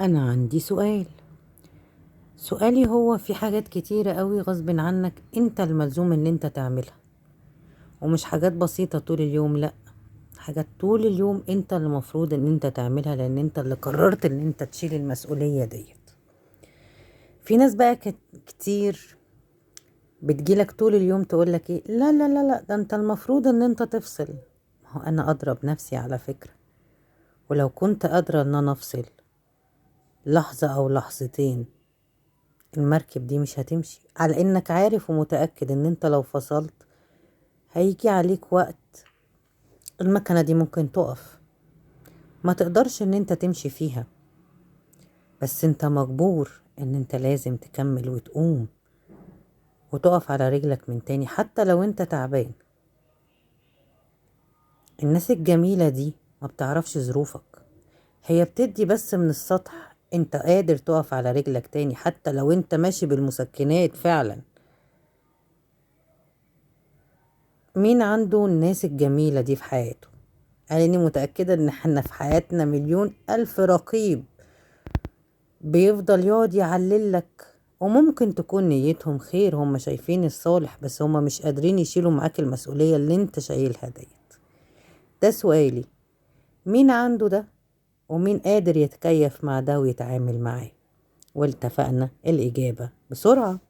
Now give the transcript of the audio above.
أنا عندي سؤالي هو في حاجات كتيرة قوي غصب عنك انت الملزوم ان انت تعملها، ومش حاجات بسيطة طول اليوم، لأ، حاجات طول اليوم انت اللي مفروض ان انت تعملها لان انت اللي قررت ان انت تشيل المسؤولية ديت. في ناس بقى كتير بتجيلك طول اليوم تقولك ايه، لا لا لا لا، ده انت المفروض ان انت تفصل. ما هو انا اضرب نفسي على فكرة، ولو كنت قادرة ان انا افصل لحظة او لحظتين، المركب دي مش هتمشي، على انك عارف ومتأكد ان انت لو فصلت هيجي عليك وقت المكنة دي ممكن تقف، ما تقدرش ان انت تمشي فيها، بس انت مجبور ان انت لازم تكمل وتقوم وتقف على رجلك من تاني حتى لو انت تعبان. الناس الجميلة دي ما بتعرفش ظروفك، هي بتدي بس من السطح انت قادر تقف على رجلك تاني حتى لو انت ماشي بالمسكنات فعلا. مين عنده الناس الجميلة دي في حياته؟ أنا متأكدة إن احنا في حياتنا مليون ألف رقيب بيفضل يقعد يعللك، وممكن تكون نيتهم خير، هم شايفين الصالح بس هم مش قادرين يشيلوا معاك المسؤولية اللي انت شايلها ديت. ده سؤالي، مين عنده ده ومين قادر يتكيف مع ده ويتعامل معاه؟ والتفقنا الإجابة بسرعة.